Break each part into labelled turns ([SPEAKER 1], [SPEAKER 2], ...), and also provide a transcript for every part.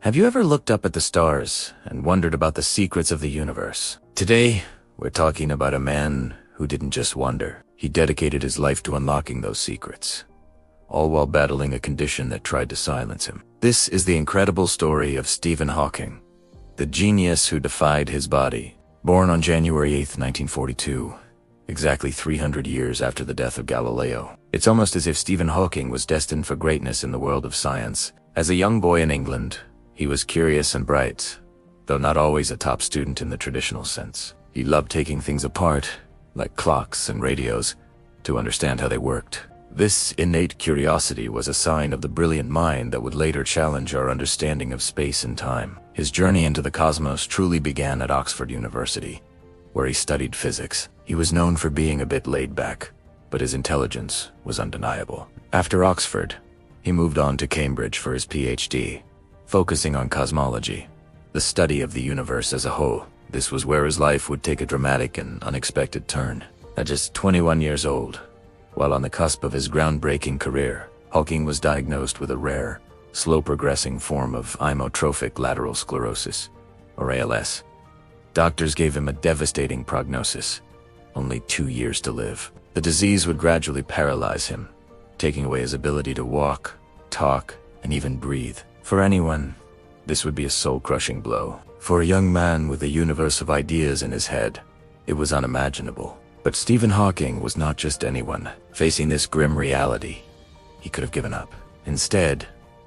[SPEAKER 1] Have you ever looked up at the stars and wondered about the secrets of the universe? Today, we're talking about a man who didn't just wonder. He dedicated his life to unlocking those secrets, all while battling a condition that tried to silence him. This is the incredible story of Stephen Hawking, the genius who defied his body. Born on January 8, 1942, exactly 300 years after the death of Galileo. It's almost as if Stephen Hawking was destined for greatness in the world of science. As a young boy in England, he was curious and bright, though not always a top student in the traditional sense. He loved taking things apart, like clocks and radios, to understand how they worked. This innate curiosity was a sign of the brilliant mind that would later challenge our understanding of space and time. His journey into the cosmos truly began at Oxford University, where he studied physics. He was known for being a bit laid back, but his intelligence was undeniable. After Oxford, he moved on to Cambridge for his PhD, focusing on cosmology, the study of the universe as a whole. This was where his life would take a dramatic and unexpected turn. At just 21 years old, while on the cusp of his groundbreaking career, Hawking was diagnosed with a rare, slow-progressing form of amyotrophic lateral sclerosis, or ALS. Doctors gave him a devastating prognosis, only 2 years to live. The disease would gradually paralyze him, taking away his ability to walk, talk, and even breathe. For anyone, this would be a soul-crushing blow. For a young man with a universe of ideas in his head, it was unimaginable. But Stephen Hawking was not just anyone. Facing this grim reality, he could have given up. Instead,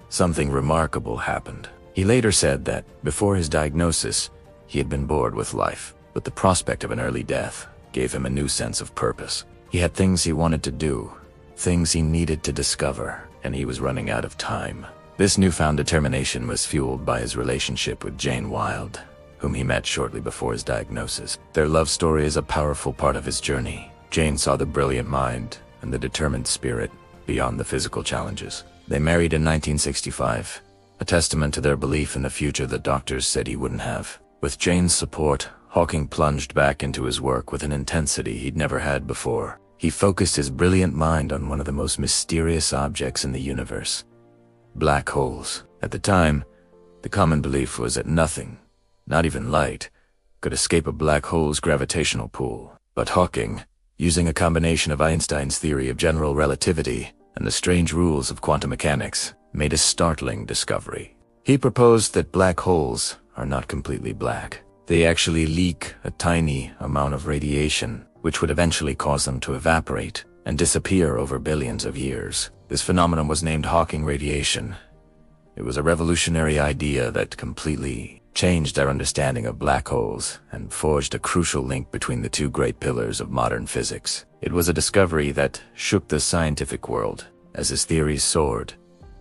[SPEAKER 1] something remarkable happened. He later said that, before his diagnosis, he had been bored with life, but the prospect of an early death gave him a new sense of purpose. He had things he wanted to do, things he needed to discover, and he was running out of time. This newfound determination was fueled by his relationship with Jane Wilde, whom he met shortly before his diagnosis. Their love story is a powerful part of his journey. Jane saw the brilliant mind and the determined spirit beyond the physical challenges. They married in 1965, a testament to their belief in the future that doctors said he wouldn't have. With Jane's support, Hawking plunged back into his work with an intensity he'd never had before. He focused his brilliant mind on one of the most mysterious objects in the universe: black holes. At the time, the common belief was that nothing, not even light, could escape a black hole's gravitational pull. But Hawking, using a combination of Einstein's theory of general relativity and the strange rules of quantum mechanics, made a startling discovery. He proposed that black holes are not completely black. They actually leak a tiny amount of radiation, which would eventually cause them to evaporate and disappear over billions of years. This phenomenon was named Hawking radiation. It was a revolutionary idea that completely changed our understanding of black holes and forged a crucial link between the two great pillars of modern physics. It was a discovery that shook the scientific world. As his theories soared,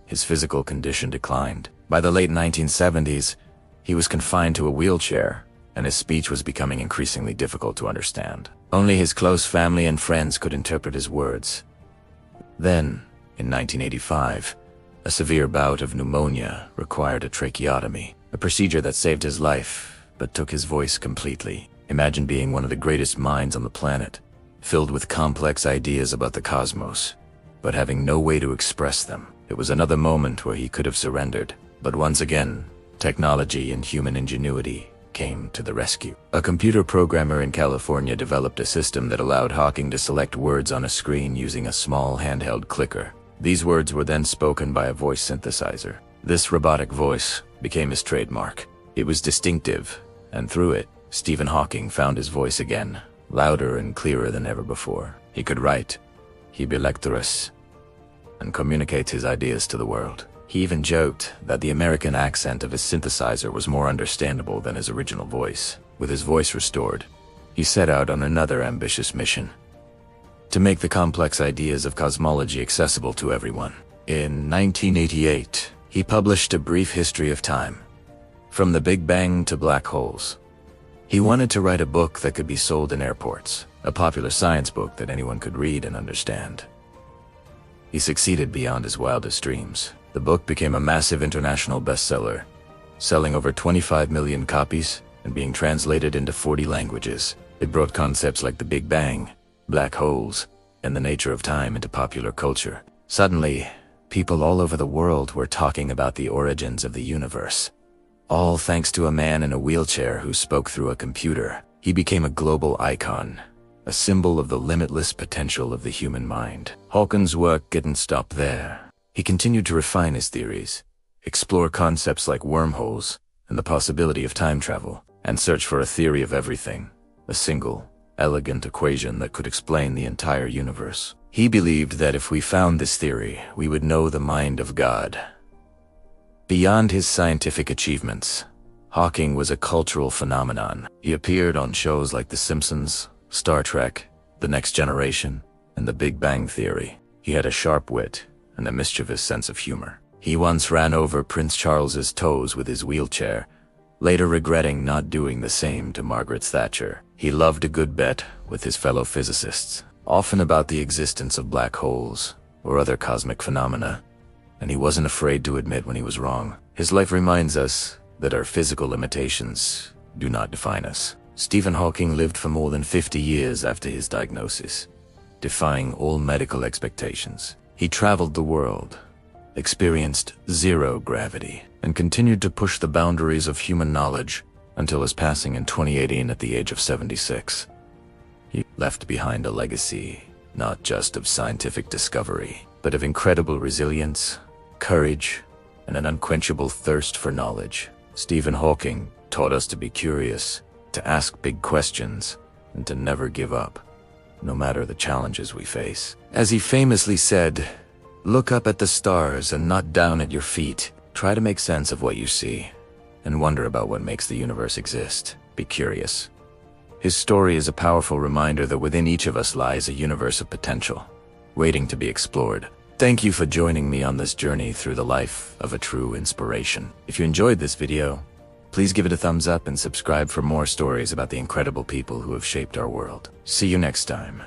[SPEAKER 1] his physical condition declined. By the late 1970s, he was confined to a wheelchair, and his speech was becoming increasingly difficult to understand. Only his close family and friends could interpret his words. Then, in 1985, a severe bout of pneumonia required a tracheotomy, a procedure that saved his life, but took his voice completely. Imagine being one of the greatest minds on the planet, filled with complex ideas about the cosmos, but having no way to express them. It was another moment where he could have surrendered, but once again, technology and human ingenuity came to the rescue. A computer programmer in California developed a system that allowed Hawking to select words on a screen using a small handheld clicker. These words were then spoken by a voice synthesizer. This robotic voice became his trademark. It was distinctive, and through it, Stephen Hawking found his voice again, louder and clearer than ever before. He could write, he lecturous, and communicate his ideas to the world. He even joked that the American accent of his synthesizer was more understandable than his original voice. With his voice restored, he set out on another ambitious mission: to make the complex ideas of cosmology accessible to everyone. In 1988, he published A Brief History of Time, From the Big Bang to Black Holes. He wanted to write a book that could be sold in airports, a popular science book that anyone could read and understand. He succeeded beyond his wildest dreams. The book became a massive international bestseller, selling over 25 million copies and being translated into 40 languages. It brought concepts like the Big Bang, black holes, and the nature of time into popular culture. Suddenly, people all over the world were talking about the origins of the universe. All thanks to a man in a wheelchair who spoke through a computer. He became a global icon, a symbol of the limitless potential of the human mind. Hawking's work didn't stop there. He continued to refine his theories, explore concepts like wormholes and the possibility of time travel, and search for a theory of everything, a single, elegant equation that could explain the entire universe. He believed that if we found this theory, we would know the mind of God. Beyond his scientific achievements, Hawking was a cultural phenomenon. He appeared on shows like The Simpsons, Star Trek, The Next Generation, and The Big Bang Theory. He had a sharp wit and a mischievous sense of humor. He once ran over Prince Charles's toes with his wheelchair, later regretting not doing the same to Margaret Thatcher. He loved a good bet with his fellow physicists, often about the existence of black holes or other cosmic phenomena, and he wasn't afraid to admit when he was wrong. His life reminds us that our physical limitations do not define us. Stephen Hawking lived for more than 50 years after his diagnosis, defying all medical expectations. He traveled the world, experienced zero gravity, and continued to push the boundaries of human knowledge until his passing in 2018 at the age of 76. He left behind a legacy not just of scientific discovery, but of incredible resilience, courage, and an unquenchable thirst for knowledge. Stephen Hawking taught us to be curious, to ask big questions, and to never give up, no matter the challenges we face. As he famously said, "Look up at the stars and not down at your feet. Try to make sense of what you see, and wonder about what makes the universe exist. Be curious." His story is a powerful reminder that within each of us lies a universe of potential, waiting to be explored. Thank you for joining me on this journey through the life of a true inspiration. If you enjoyed this video, please give it a thumbs up and subscribe for more stories about the incredible people who have shaped our world. See you next time.